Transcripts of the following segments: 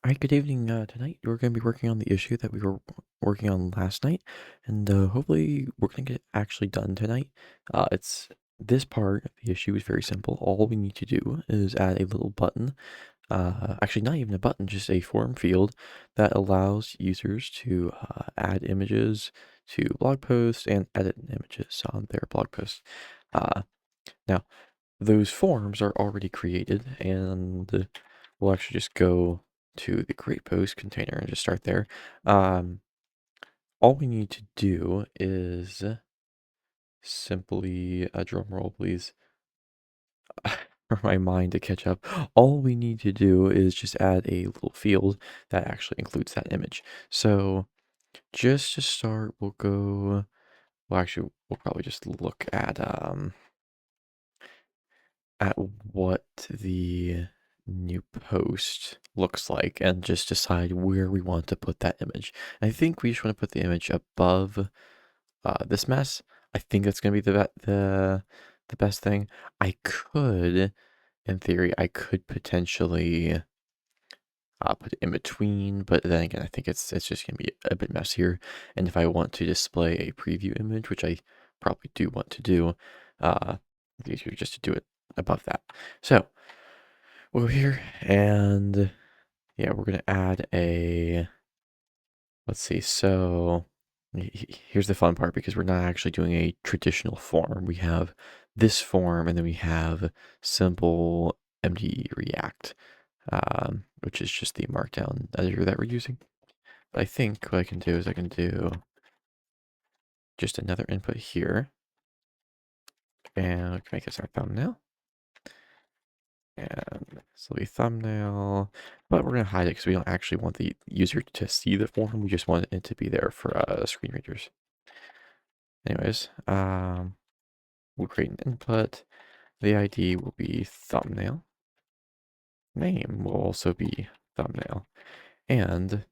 All right, good evening. Tonight we're going to be working on the issue that we were working on last night, and hopefully we're going to get it actually done tonight. It's this part of the issue is very simple. All we need to do is add a little button. Actually, not even a button, just a form field that allows users to add images to blog posts and edit images on their blog posts. Now, those forms are already created, and we'll actually just go to the create post container and just start there. Um, all we need to do is simply, drum roll please, for my mind to catch up. All we need to do is just add a little field that actually includes that image. So just to start, we'll probably just look at what the new post looks like and just decide where we want to put that image. I think we just want to put the image above this mess. I think that's going to be the best thing. In theory, I could potentially put it in between, but then again, I think it's just going to be a bit messier. And if I want to display a preview image, which I probably do want to do, it's easier just to do it above that. So we'll go here and yeah, we're gonna add a, let's see, so here's the fun part because we're not actually doing a traditional form. We have this form and then we have simple MD React, which is just the markdown editor that we're using. But I think what I can do is I can do just another input here and we can make this our thumbnail. And this will be thumbnail, but we're going to hide it because we don't actually want the user to see the form. We just want it to be there for screen readers. Anyways, we'll create an input. The ID will be thumbnail. Name will also be thumbnail. And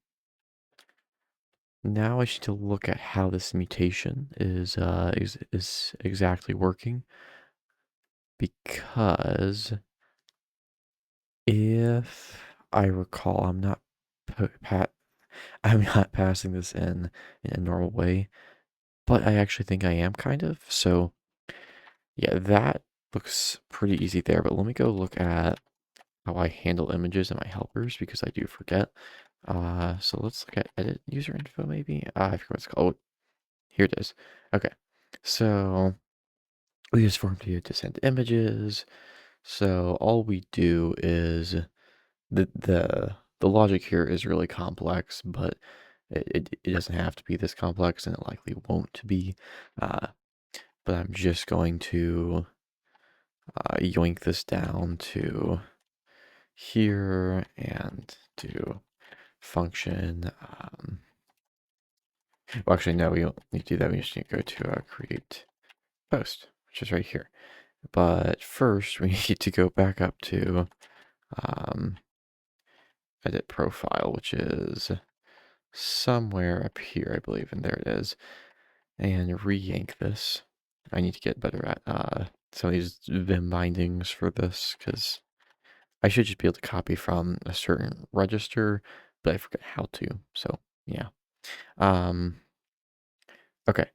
now I need to look at how this mutation is exactly working, because if I recall, I'm not passing this in a normal way, but I actually think I am kind of. So yeah, that looks pretty easy there. But let me go look at how I handle images in my helpers because I do forget. So let's look at edit user info maybe. I forgot what it's called. Oh, here it is. Okay, so we use form to send images. So all we do is the logic here is really complex, but it doesn't have to be this complex, and it likely won't be. Uh, but I'm just going to yoink this down to here and do function. Well, actually, no, we don't need to do that. We just need to go to create post, which is right here. But first, we need to go back up to um, edit profile, which is somewhere up here, I believe, and there it is. And re-yank this. I need to get better at some of these Vim bindings for this, because I should just be able to copy from a certain register, but I forget how to. So yeah. Okay.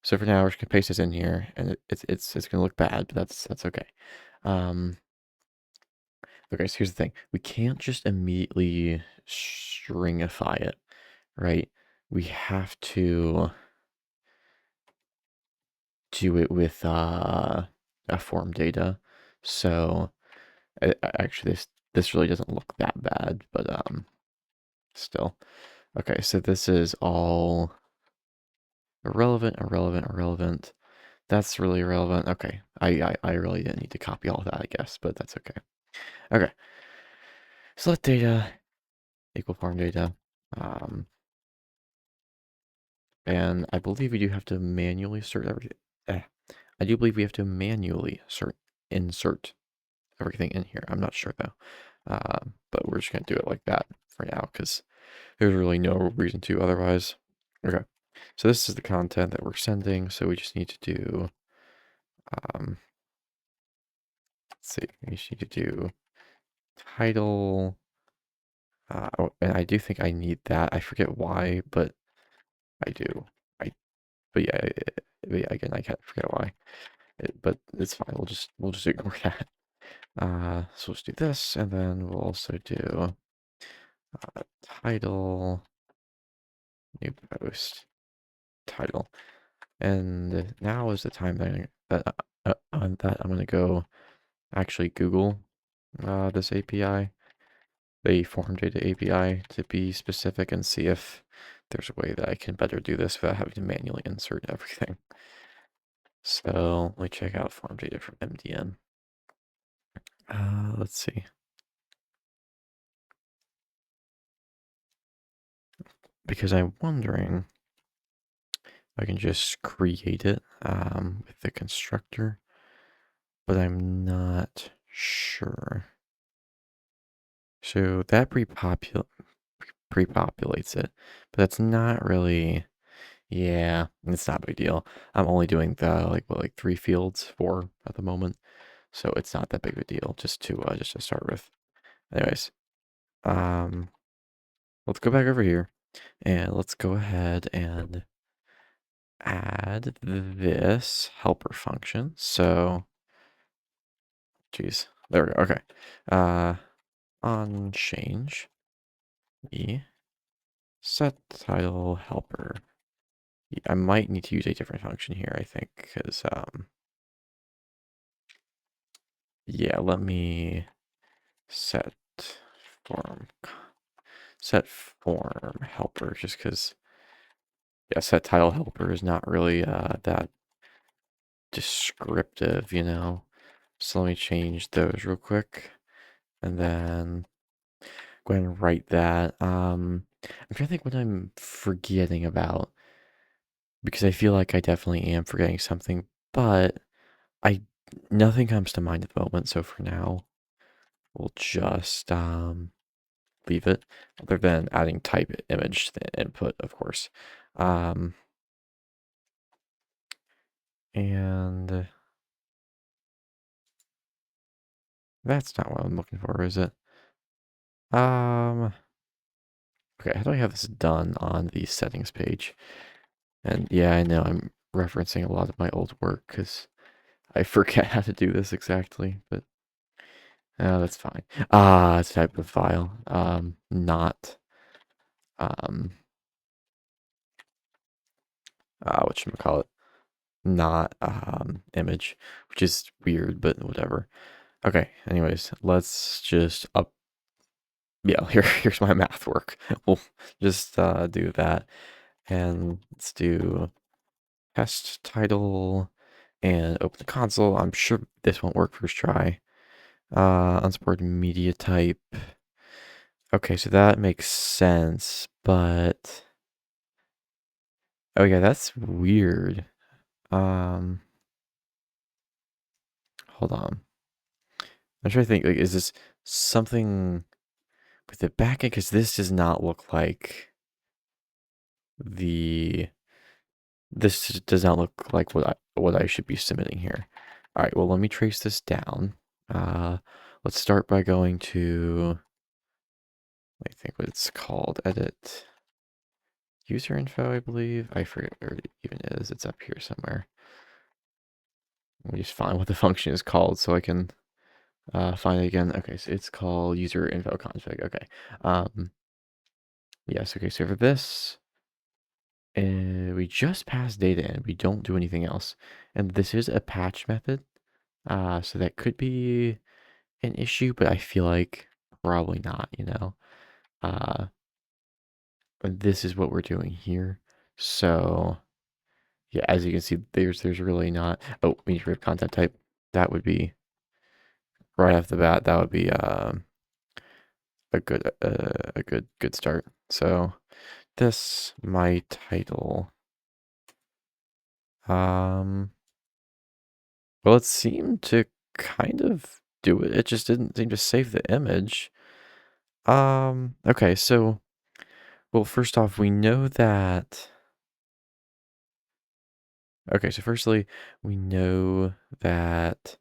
So for now, we're just gonna paste this in here, and it's gonna look bad, but that's okay. Um, okay. So here's the thing: we can't just immediately stringify it, right? We have to do it with a form data. So actually, this really doesn't look that bad, but still. Okay, so this is all irrelevant, irrelevant, irrelevant. That's really irrelevant. Okay, I really didn't need to copy all of that, I guess, but that's okay. Okay, select data equal form data. And I believe we do have to manually insert everything. I do believe we have to manually insert everything in here. I'm not sure though. But we're just gonna do it like that for now because there's really no reason to otherwise. Okay, so this is the content that we're sending. So we just need to do, let's see, we just need to do title And I do think I need that. I forget why, but I do. I but yeah, again, I can't forget why. But it's fine. We'll just ignore that. So let's do this, and then we'll also do title, new post, title. And now is the time that I'm gonna go actually Google this API, the form data API, to be specific, and see if there's a way that I can better do this without having to manually insert everything. So let me check out form data from MDN. Let's see. Because I'm wondering if I can just create it with the constructor, but I'm not sure. So that pre-populates it, but that's not really, yeah, it's not a big deal. I'm only doing the like 3 fields, 4 at the moment, so it's not that big of a deal. Just to start with. Anyways, um, let's go back over here and let's go ahead and add this helper function. So, geez, there we go. Okay, on change e set title helper. I might need to use a different function here, I think, because, yeah, let me set form, set form helper, just because, yeah, set title helper is not really that descriptive, you know? So let me change those real quick, and then go ahead and write that. I'm trying to think what I'm forgetting about, because I feel like I definitely am forgetting something, but I nothing comes to mind at the moment. So for now, we'll just leave it, other than adding type image to the input, of course. And that's not what I'm looking for, is it? Okay, how do I have this done on the settings page? And yeah, I know I'm referencing a lot of my old work because I forget how to do this exactly, but that's fine. It's type of file, not um, whatchamacallit, not image, which is weird, but whatever. Okay, anyways, let's just yeah, here's my math work. We'll just do that, and let's do test title and open the console. I'm sure this won't work first try. Unsupported media type. Okay, so that makes sense, but oh yeah, that's weird. Um, Hold on. I'm trying to think, like, is this something with the backend? Because this does not look like the this does not look like what I should be submitting here. All right, well, let me trace this down. Uh, let's start by going to, I think what it's called, edit user info, I believe. I forget where it even is. It's up here somewhere. Let me just find what the function is called so I can find it again. Okay, so it's called user info config. Okay. Yes, okay, so for this, we just pass data in. We don't do anything else. And this is a patch method. So that could be an issue, but I feel like probably not, you know. But this is what we're doing here. So yeah, as you can see, there's really not. Oh, we need to rip content type. That would be right off the bat. That would be a good start. So this my title. Um, well, it seemed to kind of do it. It just didn't seem to save the image. Okay, so well, first off, we know that. Okay, so firstly, we know that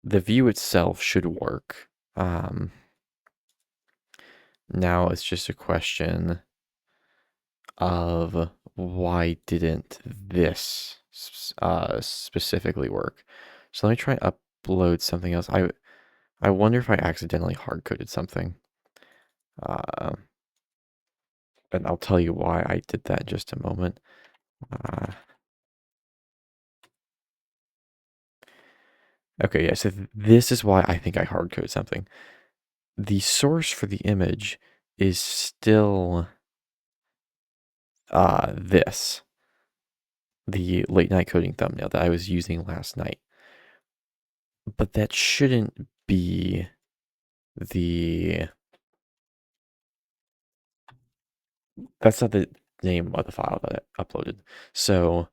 the view itself should work. Um, Now it's just a question of why didn't this specifically work. So let me try and upload something else. I wonder if I accidentally hard-coded something. Uh, and I'll tell you why I did that in just a moment. Okay, yeah, so this is why I think I hard-coded something. The source for the image is still this, the late night coding thumbnail that I was using last night. But that shouldn't be the, that's not the name of the file that I uploaded. So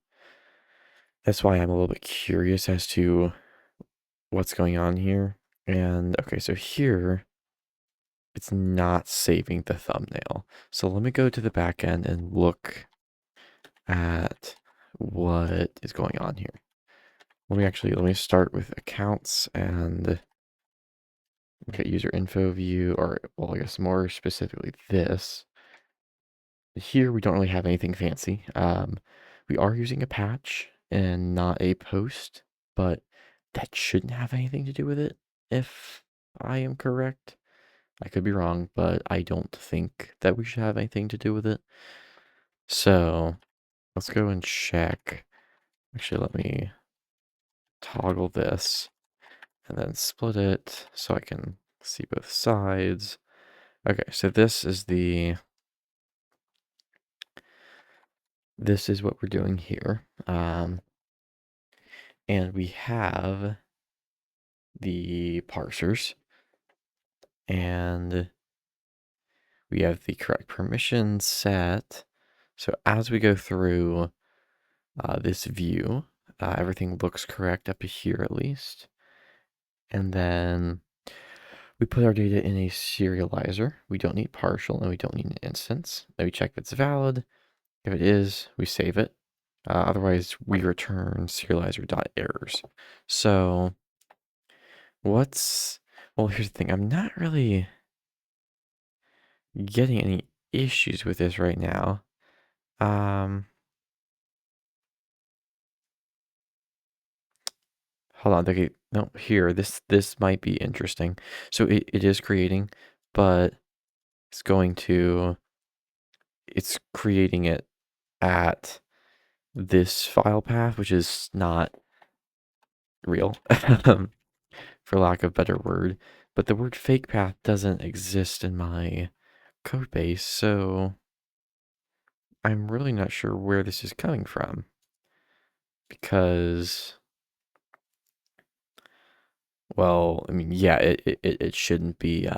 that's why I'm a little bit curious as to what's going on here. And okay, so here it's not saving the thumbnail. So let me go to the back end and look at what is going on here. Let me start with accounts and look at user info view, or well, I guess more specifically this. Here we don't really have anything fancy. We are using a patch and not a post, but that shouldn't have anything to do with it, if I am correct. I could be wrong, but I don't think that we should have anything to do with it. So let's go and check. Actually, let me toggle this and then split it so I can see both sides. Okay, so this is what we're doing here. And we have the parsers and we have the correct permission set. So as we go through this view, everything looks correct up to here at least. And then we put our data in a serializer. We don't need partial and we don't need an instance. Then we check if it's valid. If it is, we save it. Otherwise, we return serializer.errors. So well, here's the thing. I'm not really getting any issues with this right now. Hold on. Okay, no, here, this might be interesting. So it is creating, but it's creating it at this file path, which is not real, for lack of a better word. But the word fake path doesn't exist in my code base, so I'm really not sure where this is coming from. Because, well, I mean, yeah, it shouldn't be,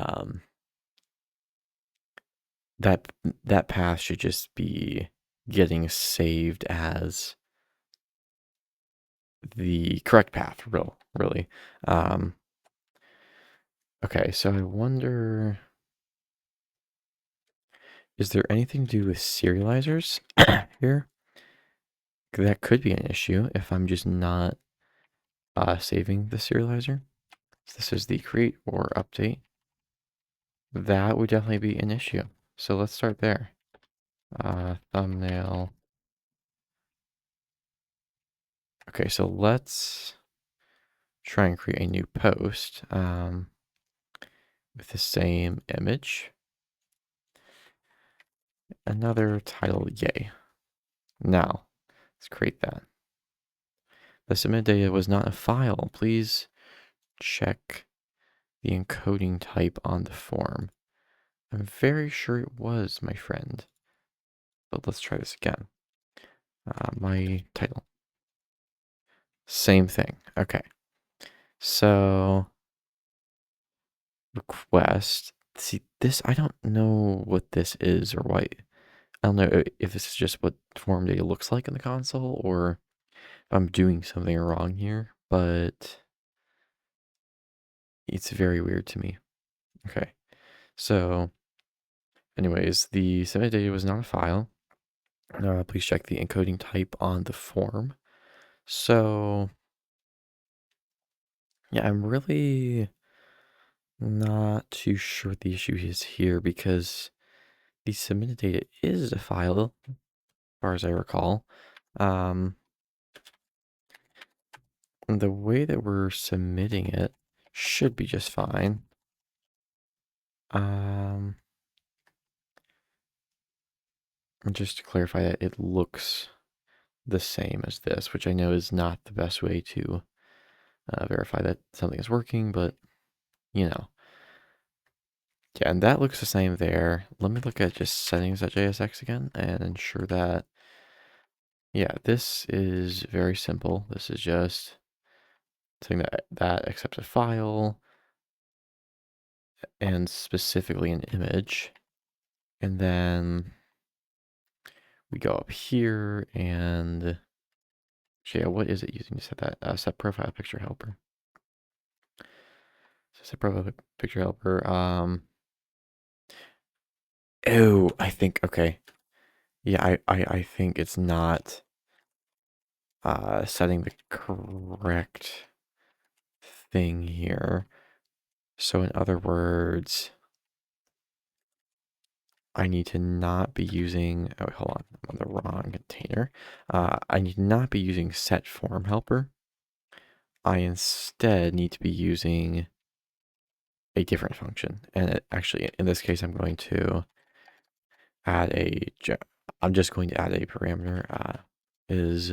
that path should just be getting saved as the correct path, really. Okay, so I wonder, is there anything to do with serializers here? That could be an issue if I'm just not saving the serializer. So this is the create or update. That would definitely be an issue. So let's start there. Thumbnail. Okay, so let's try and create a new post with the same image. Another title, yay. Now, let's create that. The submit data was not a file. Please check the encoding type on the form. I'm very sure it was, my friend. But let's try this again. My title. Same thing. Okay. So, request. See, this, I don't know what this is or why. I don't know if this is just what form data looks like in the console or if I'm doing something wrong here, but it's very weird to me. Okay. So, anyways, the submit data was not a file. Please check the encoding type on the form. So, yeah, I'm really Not too sure what the issue is here because the submitted data is a file, as far as I recall. The way that we're submitting it should be just fine. And just to clarify that it looks the same as this, which I know is not the best way to verify that something is working, but you know. Yeah, and that looks the same there. Let me look at just settings.jsx again and ensure that, yeah, this is very simple. This is just saying that accepts a file and specifically an image. And then we go up here and, yeah, what is it using to set that? Set profile picture helper. So set profile picture helper. Oh, I think, okay. Yeah, I think it's not setting the correct thing here. So in other words, I need to not be using, oh, hold on, I'm on the wrong container. I need to not be using set form helper. I instead need to be using a different function. And actually, in this case, I'm going to add I'm just going to add a parameter, is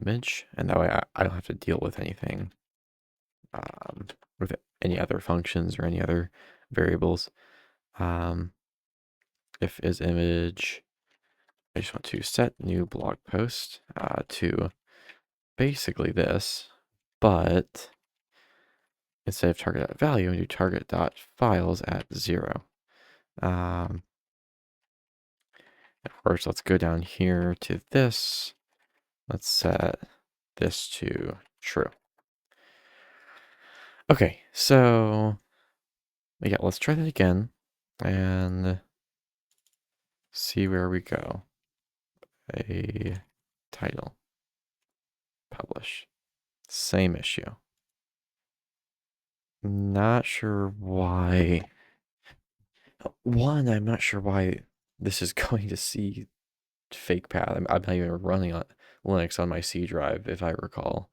image, and that way I don't have to deal with anything, with any other functions or any other variables. If is image, I just want to set new blog post to basically this, but instead of target.value, I do target.files at 0. Of course, let's go down here to this. Let's set this to true. Okay, so yeah, let's try that again and see where we go. A title, publish, same issue. Not sure why. One, I'm not sure why this is going to see fake path. I'm not even running on Linux on my C drive, if I recall.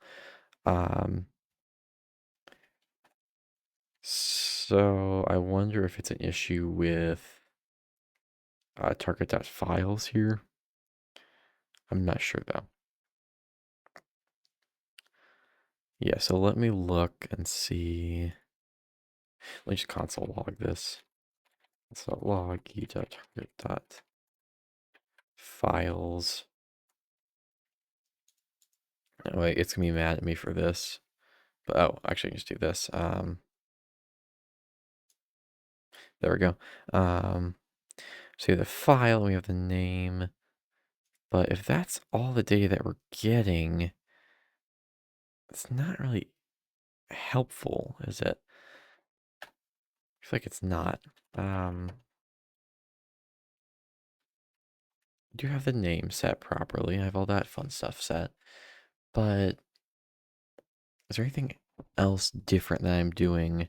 So I wonder if it's an issue with target.files here. I'm not sure though. Yeah, so let me look and see. Let me just console log this. So log e.target.files. Oh wait, it's gonna be mad at me for this. But oh, actually, I can just do this. There we go. So we have the file, we have the name. But if that's all the data that we're getting, it's not really helpful, is it? I feel like it's not. I do have the name set properly. I have all that fun stuff set. But is there anything else different that I'm doing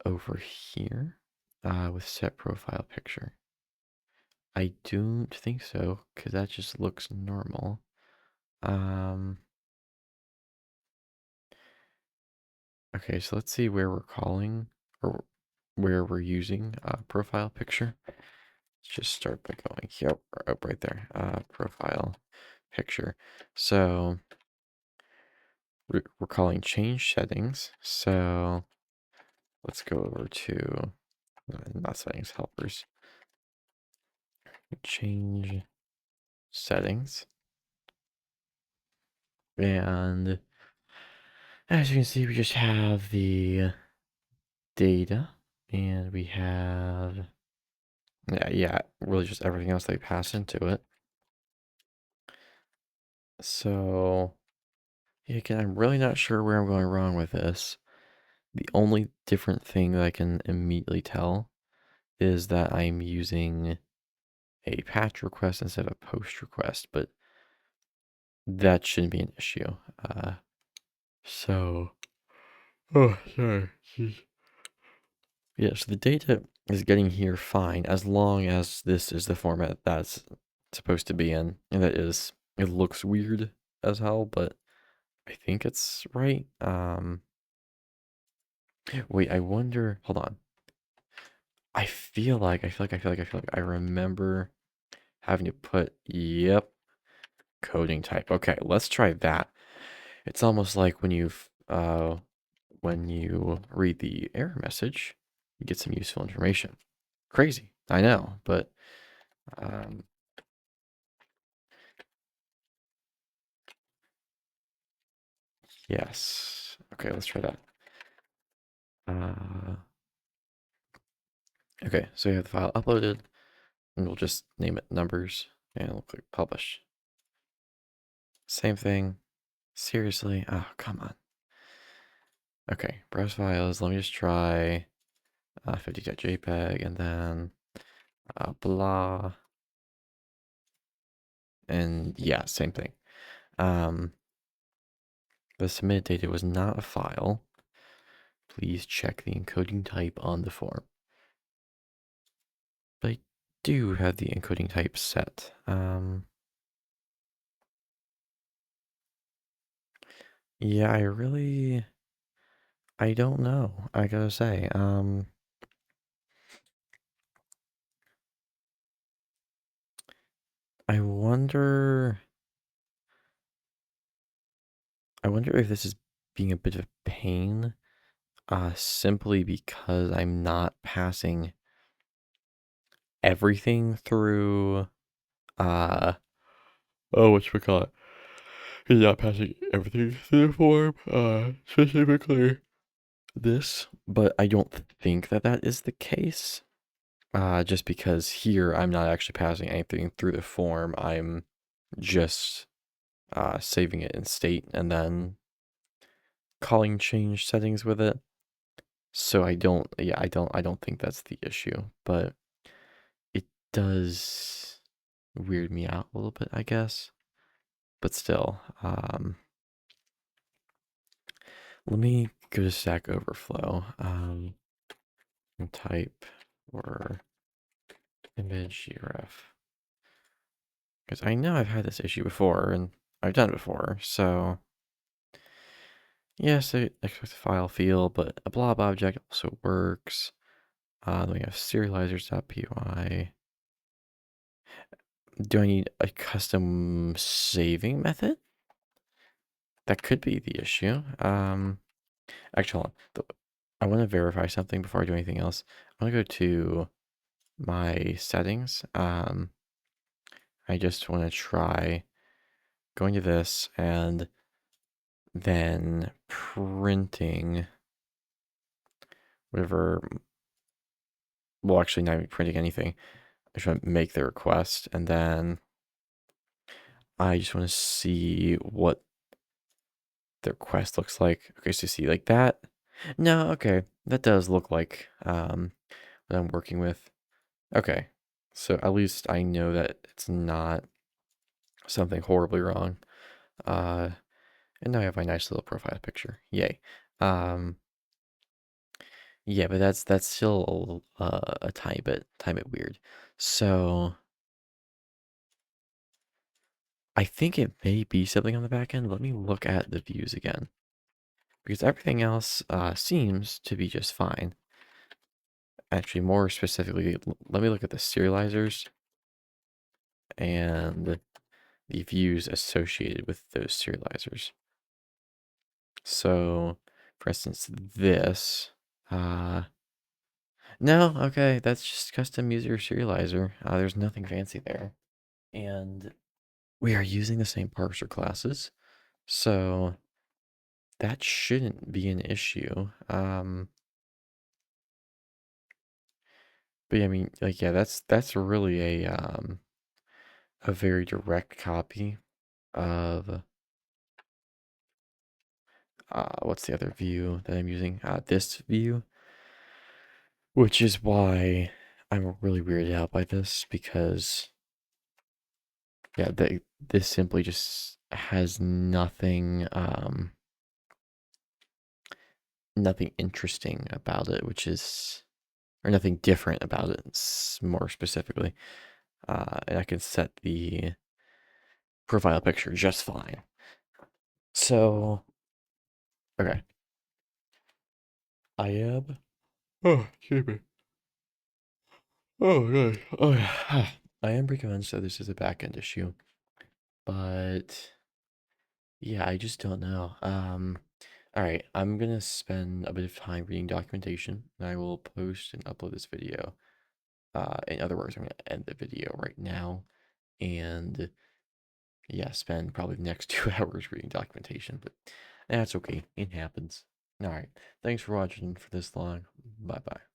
over here with set profile picture? I don't think so, because that just looks normal. Okay, so let's see where we're calling or where we're using profile picture. Let's just start by going here, up right there, profile picture. So we're calling change settings. So let's go over to not settings, helpers. Change settings. And as you can see, we just have the data and we have, yeah, really just everything else they pass into it. So, yeah, again, I'm really not sure where I'm going wrong with this. The only different thing that I can immediately tell is that I'm using a patch request instead of a post request, but that shouldn't be an issue. So, oh, sorry. Jeez. Yeah, so the data is getting here fine as long as this is the format that's supposed to be in. And that is, it looks weird as hell, but I think it's right. Wait, I wonder, hold on. I remember having to put, yep, coding type. Okay, let's try that. It's almost like when you read the error message, you get some useful information. Crazy, I know, but um, yes. Okay, let's try that. Uh, okay, so we have the file uploaded, and we'll just name it numbers, and we'll click publish. Same thing. Seriously? Oh, come on. Okay, browse files. Let me just try 50.jpg and then blah. And yeah, same thing. Um, the submitted data was not a file. Please check the encoding type on the form. But I do have the encoding type set. Yeah, I don't know. I gotta say, I wonder, I wonder if this is being a bit of a pain, simply because I'm not passing everything through, uh, oh, whatchamacallit? He's not passing everything through the form, specifically this, but I don't think that that is the case. Just because here I'm not actually passing anything through the form, I'm just saving it in state and then calling change settings with it. So I don't think that's the issue, but it does weird me out a little bit, I guess. But still, let me go to Stack Overflow, and type or image uref. Because I know I've had this issue before, and I've done it before, so yes, I expect a file field, but a blob object also works. Then we have serializers.py. Do I need a custom saving method? That could be the issue. Actually, hold on. I want to verify something before I do anything else. I want to go to my settings. I just want to try going to this and then printing whatever. Well, actually, not even printing anything. I just want to make the request, and then I just want to see what the request looks like. Okay, so see like that. No, okay, that does look like what I'm working with. Okay, so at least I know that it's not something horribly wrong. Uh, and now I have my nice little profile picture. Yay. Um, yeah, but that's still a tiny bit weird. So I think it may be something on the back end. Let me look at the views again because everything else seems to be just fine. Actually, more specifically, let me look at the serializers and the views associated with those serializers. So, for instance, this, uh, no, okay, that's just custom user serializer. There's nothing fancy there. And we are using the same parser classes, so that shouldn't be an issue. But yeah, I mean, like, yeah, that's really a very direct copy of what's the other view that I'm using? This view, which is why I'm really weirded out by this because yeah, this simply just has nothing interesting about it, which is or nothing different about it, more specifically. And I can set the profile picture just fine. So, okay. I am. Oh, excuse me. Oh, good. Oh, yeah. I am pretty convinced that this is a backend issue, but yeah, I just don't know. All right, I'm gonna spend a bit of time reading documentation, and I will post and upload this video. In other words, I'm gonna end the video right now, and yeah, spend probably the next 2 hours reading documentation, but that's okay. It happens. All right, thanks for watching for this long. Bye bye.